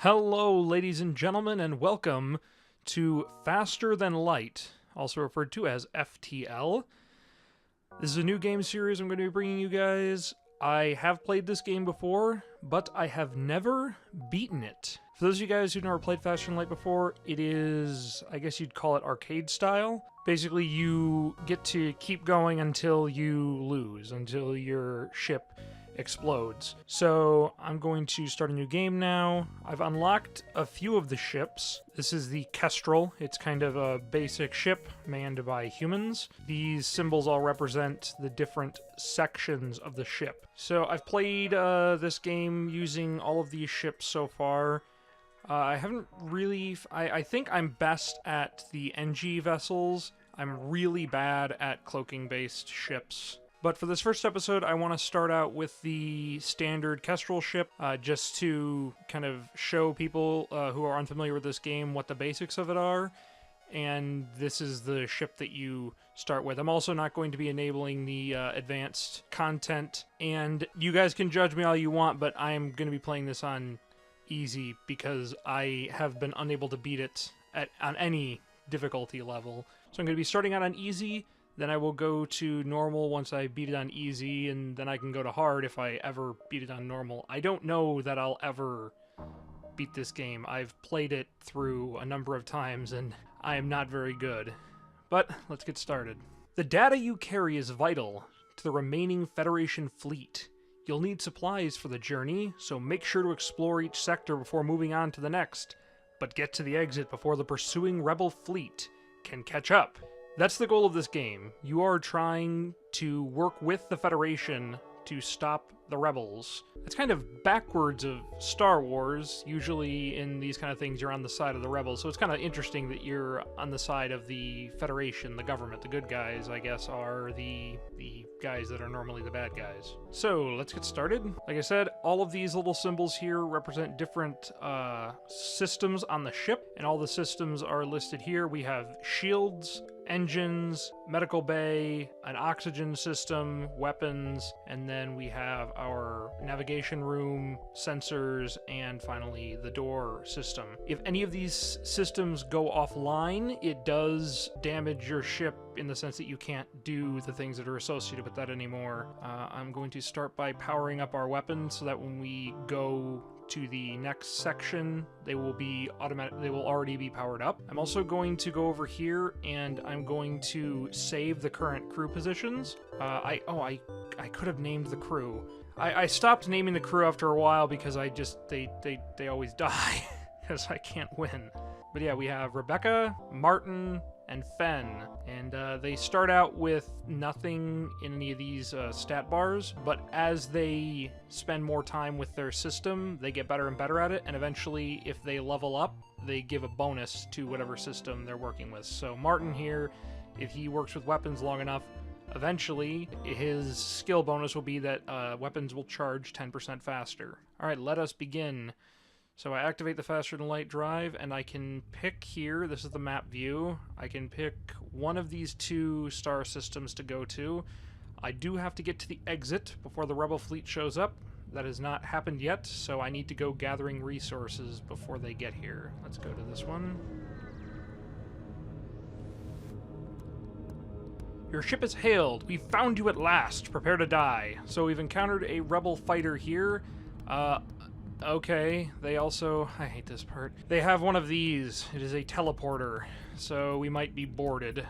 Hello, ladies and gentlemen, and welcome to Faster Than Light, also referred to as FTL. This is a new game series I'm going to be bringing you guys. I have played this game before, but I have never beaten it. For those of you guys who've never played Faster Than Light before, it is, I guess you'd call it arcade style. Basically, you get to keep going until you lose, until your ship explodes. So I'm going to start a new game now. I've unlocked a few of the ships. This is the Kestrel. It's kind of a basic ship manned by humans. These symbols all represent the different sections of the ship. So I've played this game using all of these ships so far. I haven't really... I think I'm best at the NG vessels. I'm really bad at cloaking-based ships. But for this first episode, I want to start out with the standard Kestrel ship, just to kind of show people who are unfamiliar with this game what the basics of it are. And this is the ship that you start with. I'm also not going to be enabling the advanced content. And you guys can judge me all you want, but I'm going to be playing this on easy because I have been unable to beat it on any difficulty level. So I'm going to be starting out on easy. Then I will go to normal once I beat it on easy, and then I can go to hard if I ever beat it on normal. I don't know that I'll ever beat this game. I've played it through a number of times, and I am not very good. But let's get started. The data you carry is vital to the remaining Federation fleet. You'll need supplies for the journey, so make sure to explore each sector before moving on to the next. But get to the exit before the pursuing Rebel fleet can catch up. That's the goal of this game. You are trying to work with the Federation to stop the rebels. It's kind of backwards of Star Wars. Usually in these kind of things you're on the side of the rebels, so it's kind of interesting that you're on the side of the Federation, the government. The good guys, I guess, are the guys that are normally the bad guys. So let's get started. Like I said, all of these little symbols here represent different systems on the ship, and all the systems are listed here. We have shields, engines, medical bay, an oxygen system, weapons, and then we have our navigation room, sensors, and finally the door system. If any of these systems go offline, it does damage your ship in the sense that you can't do the things that are associated with that anymore. I'm going to start by powering up our weapons so that when we go to the next section, they will already be powered up. I'm also going to go over here and I'm going to save the current crew positions. I could have named the crew. I stopped naming the crew after a while because they always die because I can't win. But yeah, we have Rebecca, Martin, and Fen, and they start out with nothing in any of these stat bars, but as they spend more time with their system, they get better and better at it, and eventually, if they level up, they give a bonus to whatever system they're working with. So Martin here, if he works with weapons long enough, eventually his skill bonus will be that weapons will charge 10% faster. Alright, let us begin. So I activate the Faster Than Light drive, and I can pick here, this is the map view, I can pick one of these two star systems to go to. I do have to get to the exit before the Rebel fleet shows up. That has not happened yet, so I need to go gathering resources before they get here. Let's go to this one. Your ship is hailed. We've found you at last. Prepare to die. So we've encountered a Rebel fighter here. Okay, they also... I hate this part. They have one of these. It is a teleporter, so we might be boarded.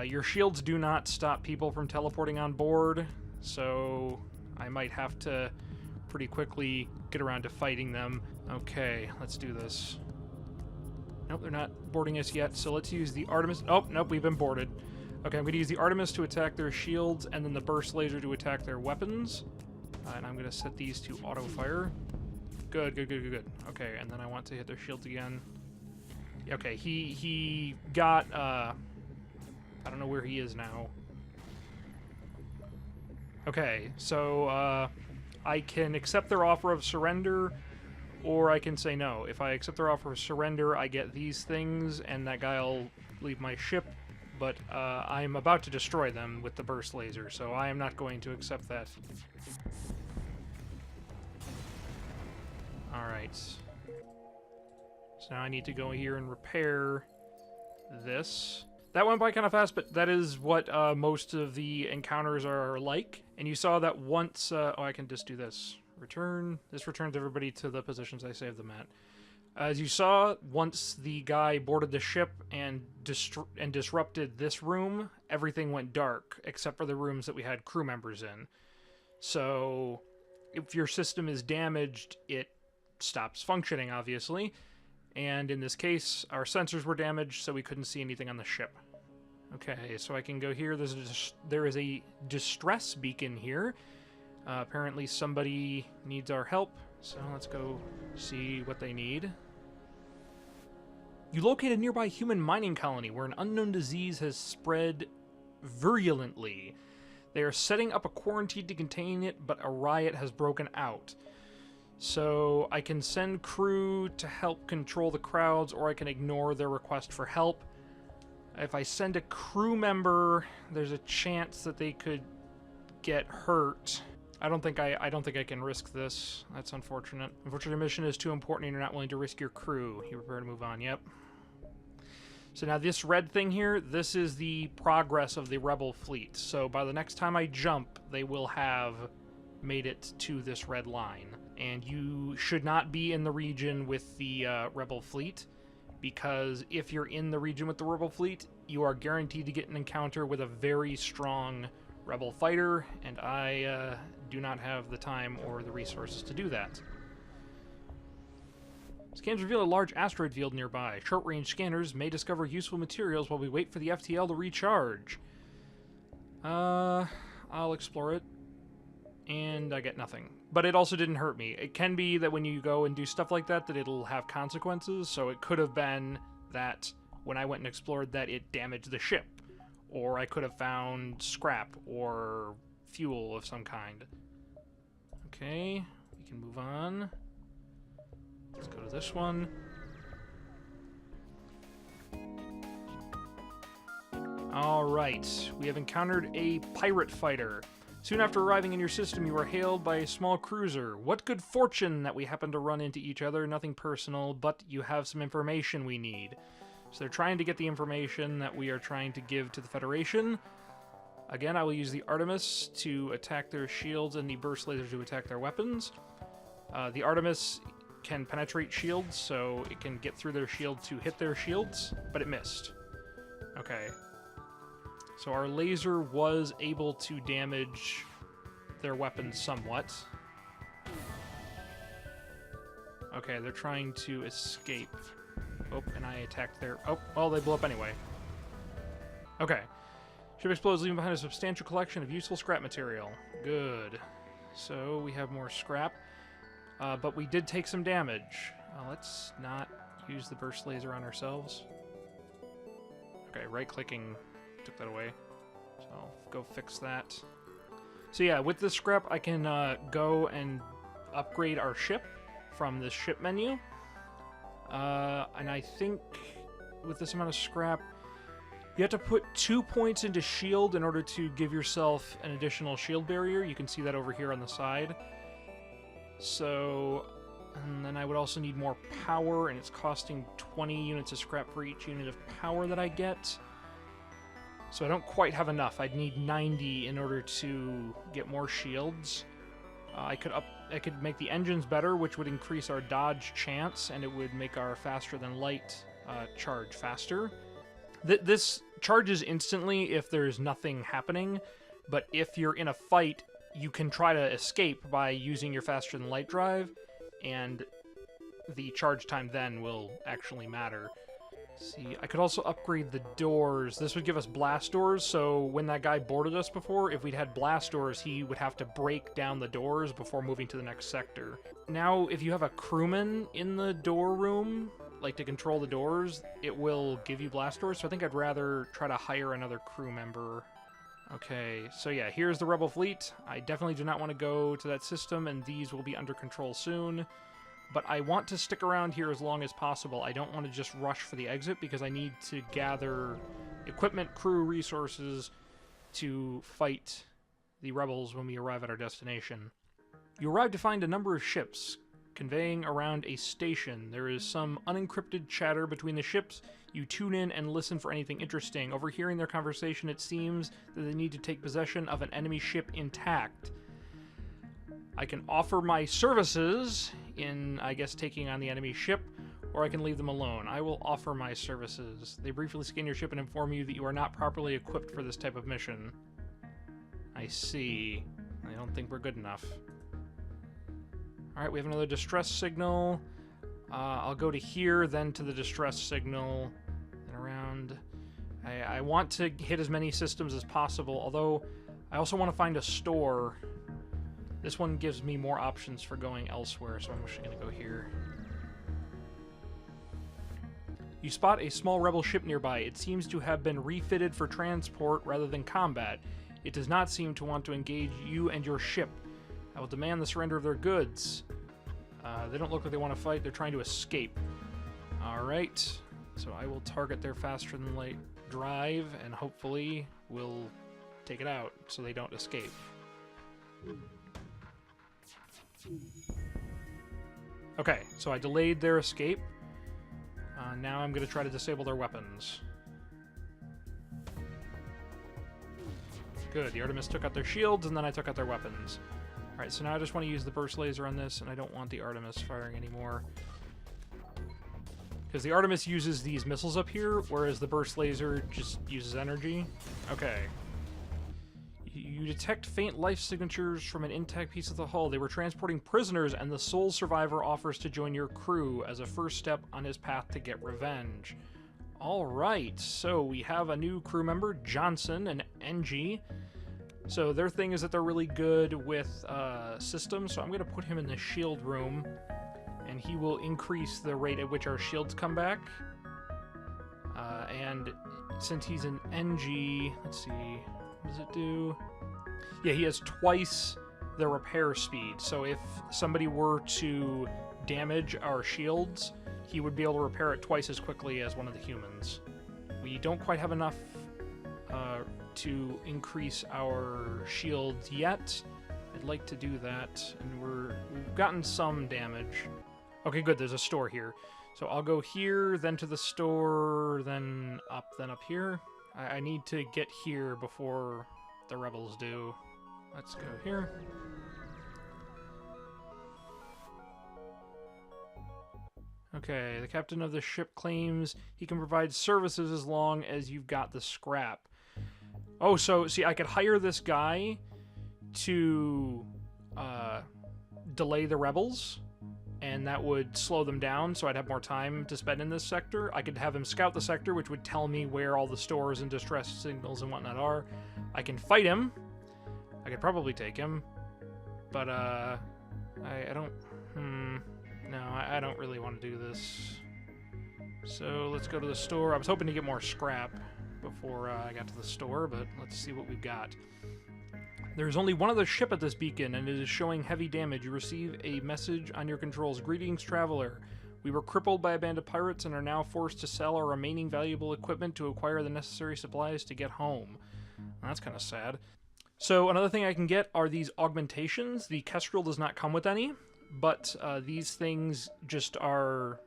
Your shields do not stop people from teleporting on board, so I might have to pretty quickly get around to fighting them. Okay, let's do this. Nope, they're not boarding us yet, so let's use the Artemis... Oh, nope, we've been boarded. Okay, I'm going to use the Artemis to attack their shields, and then the burst laser to attack their weapons. And I'm going to set these to auto-fire. Good. Okay, and then I want to hit their shields again. Okay, he got, I don't know where he is now. Okay, so, I can accept their offer of surrender, or I can say no. If I accept their offer of surrender, I get these things, and that guy'll leave my ship, but, I'm about to destroy them with the burst laser, so I am not going to accept that. Alright. So now I need to go here and repair this. That went by kind of fast, but that is what most of the encounters are like. And you saw that once... oh, I can just do this. Return. This returns everybody to the positions I saved them at. As you saw, once the guy boarded the ship and disrupted this room, everything went dark, except for the rooms that we had crew members in. So, if your system is damaged, it stops functioning, obviously. And in this case, our sensors were damaged, so we couldn't see anything on the ship. Okay, so I can go here. There is a distress beacon here. Apparently somebody needs our help, so let's go see what they need. You locate a nearby human mining colony where an unknown disease has spread virulently. They are setting up a quarantine to contain it, but a riot has broken out. So I can send crew to help control the crowds, or I can ignore their request for help. If I send a crew member, there's a chance that they could get hurt. I don't think I can risk this. That's unfortunate. Unfortunately, your mission is too important and you're not willing to risk your crew. You prepare to move on, yep. So now this red thing here, this is the progress of the rebel fleet. So by the next time I jump, they will have made it to this red line. And you should not be in the region with the rebel fleet, because if you're in the region with the rebel fleet, you are guaranteed to get an encounter with a very strong rebel fighter, and I do not have the time or the resources to do that. Scans reveal a large asteroid field nearby. Short-range scanners may discover useful materials while we wait for the FTL to recharge. I'll explore it, and I get nothing. But it also didn't hurt me. It can be that when you go and do stuff like that, that it'll have consequences, so it could have been that when I went and explored that it damaged the ship. Or I could have found scrap or fuel of some kind. Okay, we can move on. Let's go to this one. Alright, we have encountered a pirate fighter. Soon after arriving in your system, you are hailed by a small cruiser. What good fortune that we happen to run into each other, nothing personal, but you have some information we need. So they're trying to get the information that we are trying to give to the Federation. Again, I will use the Artemis to attack their shields and the burst lasers to attack their weapons. The Artemis can penetrate shields, so it can get through their shield to hit their shields, but it missed. Okay. So our laser was able to damage their weapons somewhat. Okay, they're trying to escape. Oh, and I attacked their... Oh, well, they blew up anyway. Okay. Ship explodes, leaving behind a substantial collection of useful scrap material. Good. So, we have more scrap. But we did take some damage. Let's not use the burst laser on ourselves. Okay, right-clicking took that away. So, I'll go fix that. So yeah, with this scrap, I can go and upgrade our ship from the ship menu. And I think with this amount of scrap, you have to put 2 points into shield in order to give yourself an additional shield barrier. You can see that over here on the side. So, and then I would also need more power, and it's costing 20 units of scrap for each unit of power that I get. So I don't quite have enough. I'd need 90 in order to get more shields. I could make the engines better, which would increase our dodge chance, and it would make our faster than light charge faster. This charges instantly if there's nothing happening, but if you're in a fight, you can try to escape by using your faster than light drive, and the charge time then will actually matter. See, I could also upgrade the doors. This would give us blast doors, so when that guy boarded us before, if we'd had blast doors, he would have to break down the doors before moving to the next sector. Now, if you have a crewman in the door room, like to control the doors, it will give you blast doors, so I think I'd rather try to hire another crew member. Okay, so yeah, here's the Rebel fleet. I definitely do not want to go to that system, and these will be under control soon. But I want to stick around here as long as possible. I don't want to just rush for the exit because I need to gather equipment, crew, resources to fight the rebels when we arrive at our destination. You arrive to find a number of ships. conveying around a station. There is some unencrypted chatter between the ships. You tune in and listen for anything interesting. Overhearing their conversation, it seems that they need to take possession of an enemy ship intact. I can offer my services in, I guess, taking on the enemy ship, or I can leave them alone. I will offer my services. They briefly scan your ship and inform you that you are not properly equipped for this type of mission. I see. I don't think we're good enough. Alright, we have another distress signal. I'll go to here, then to the distress signal, and around. I want to hit as many systems as possible, although I also want to find a store. This one gives me more options for going elsewhere, so I'm actually going to go here. You spot a small rebel ship nearby. It seems to have been refitted for transport rather than combat. It does not seem to want to engage you and your ship. I will demand the surrender of their goods. They don't look like they want to fight. They're trying to escape. Alright. So I will target their faster than light drive, and hopefully we'll take it out so they don't escape. Okay, so I delayed their escape. Now I'm going to try to disable their weapons. Good, the Artemis took out their shields, and then I took out their weapons. Alright, so now I just want to use the burst laser on this, and I don't want the Artemis firing anymore. Because the Artemis uses these missiles up here, whereas the burst laser just uses energy. Okay. You detect faint life signatures from an intact piece of the hull. They were transporting prisoners, and the sole survivor offers to join your crew as a first step on his path to get revenge. Alright, so we have a new crew member, Johnson, an NG. So their thing is that they're really good with systems, so I'm going to put him in the shield room, and he will increase the rate at which our shields come back. And since he's an NG, let's see, what does it do? Yeah, he has twice the repair speed, so if somebody were to damage our shields, he would be able to repair it twice as quickly as one of the humans. We don't quite have enough to increase our shields yet. I'd like to do that, and we've gotten some damage. Okay, good, there's a store here. So I'll go here, then to the store, then up here. I need to get here before the rebels do. Let's go here. Okay, the captain of the ship claims he can provide services as long as you've got the scrap. Oh, so, see, I could hire this guy to delay the rebels, and that would slow them down, so I'd have more time to spend in this sector. I could have him scout the sector, which would tell me where all the stores and distress signals and whatnot are. I can fight him. I could probably take him, but, I don't... No, I don't really want to do this. So let's go to the store. I was hoping to get more scrap before I got to the store, but let's see what we've got. There's only one other ship at this beacon, and it is showing heavy damage. You receive a message on your controls. Greetings, traveler. We were crippled by a band of pirates and are now forced to sell our remaining valuable equipment to acquire the necessary supplies to get home. Well, that's kind of sad. So another thing I can get are these augmentations. The Kestrel does not come with any, but these things just are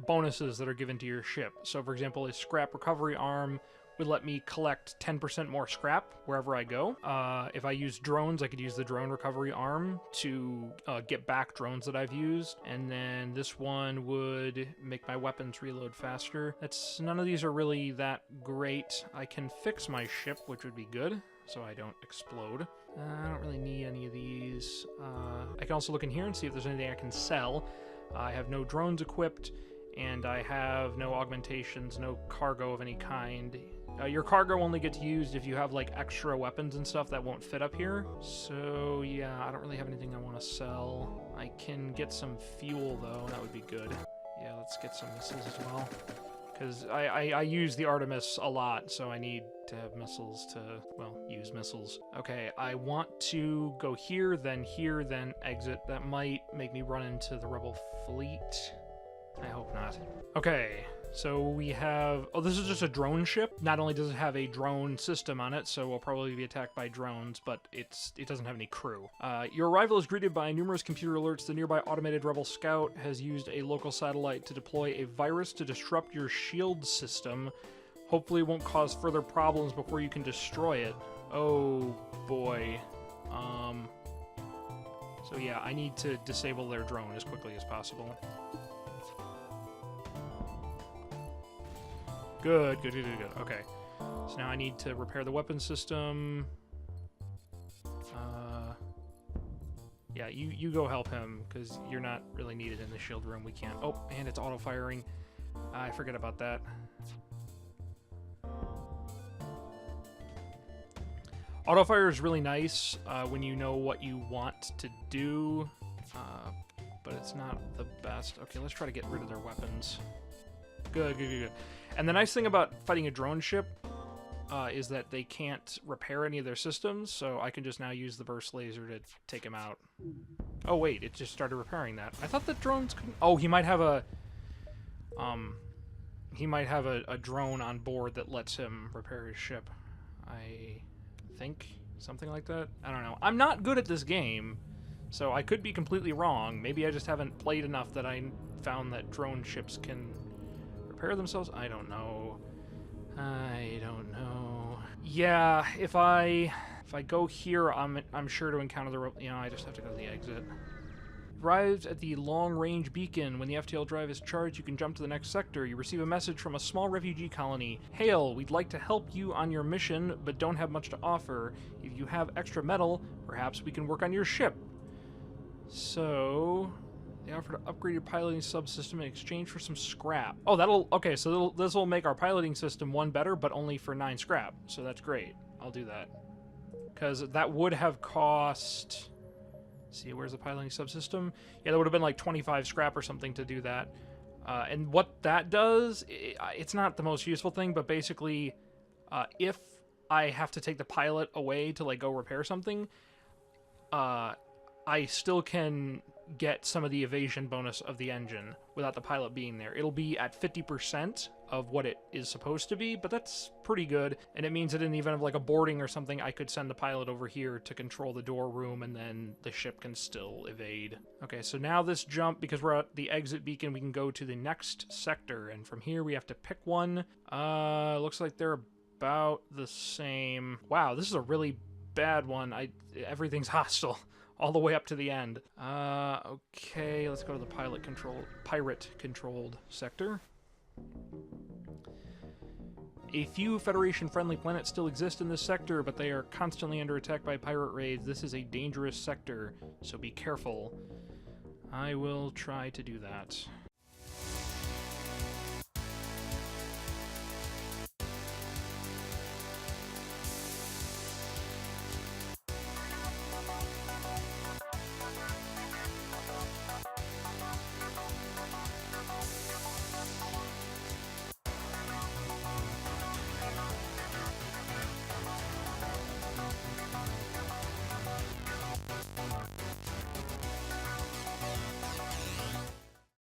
bonuses that are given to your ship. So, for example, a scrap recovery arm would let me collect 10% more scrap wherever I go. If I use drones, I could use the drone recovery arm to get back drones that I've used. And then this one would make my weapons reload faster. None of these are really that great. I can fix my ship, which would be good, so I don't explode. I don't really need any of these. I can also look in here and see if there's anything I can sell. I have no drones equipped, and I have no augmentations, no cargo of any kind. Your cargo only gets used if you have like extra weapons and stuff that won't fit up here. So yeah, I don't really have anything I want to sell. I can get some fuel though, that would be good. Yeah, let's get some missiles as well. Because I use the Artemis a lot, so I need to have missiles to, well, use missiles. Okay, I want to go here, then exit. That might make me run into the rebel fleet. I hope not. Okay, So we have... Oh, this is just a drone ship. Not only does it have a drone system on it, so we'll probably be attacked by drones, but it doesn't have any crew. Your arrival is greeted by numerous computer alerts. The nearby automated rebel scout has used a local satellite to deploy a virus to disrupt your shield system. Hopefully it won't cause further problems before you can destroy it. Oh, boy. So yeah, I need to disable their drone as quickly as possible. Good. Okay. So now I need to repair the weapon system. Yeah, you go help him, because you're not really needed in the shield room. We can't... Oh, and it's auto-firing. I forget about that. Auto-fire is really nice when you know what you want to do, but it's not the best. Okay, let's try to get rid of their weapons. Good. And the nice thing about fighting a drone ship is that they can't repair any of their systems, so I can just now use the burst laser to take him out. Oh wait, it just started repairing that. I thought that drones couldn't... Oh, he might have a... a drone on board that lets him repair his ship. I think something like that. I don't know. I'm not good at this game, so I could be completely wrong. Maybe I just haven't played enough that I found that drone ships can repair themselves. I don't know. Yeah, if I go here, I'm sure to encounter the... You know, I just have to go to the exit. Arrives at the long-range beacon. When the FTL drive is charged, you can jump to the next sector. You receive a message from a small refugee colony. Hail, we'd like to help you on your mission, but don't have much to offer. If you have extra metal, perhaps we can work on your ship. So... They offer to upgrade your piloting subsystem in exchange for some scrap. Oh, that'll... Okay, so this will make our piloting system one better, but only for 9 scrap. So that's great. I'll do that. Because that would have cost... See, where's the piloting subsystem? Yeah, that would have been like 25 scrap or something to do that. And what that does, it's not the most useful thing, but basically, if I have to take the pilot away to like go repair something, I still can get some of the evasion bonus of the engine without the pilot being there. It'll be at 50% of what it is supposed to be, but that's pretty good, and it means that in the event of like a boarding or something, I could send the pilot over here to control the door room, and then the ship can still evade. Okay, so now this jump, because we're at the exit beacon, we can go to the next sector, and from here we have to pick one. Looks like they're about the same. Wow, this is a really bad one. Everything's hostile all the way up to the end. Okay, let's go to the pirate-controlled sector. A few Federation-friendly planets still exist in this sector, but they are constantly under attack by pirate raids. This is a dangerous sector, so be careful. I will try to do that.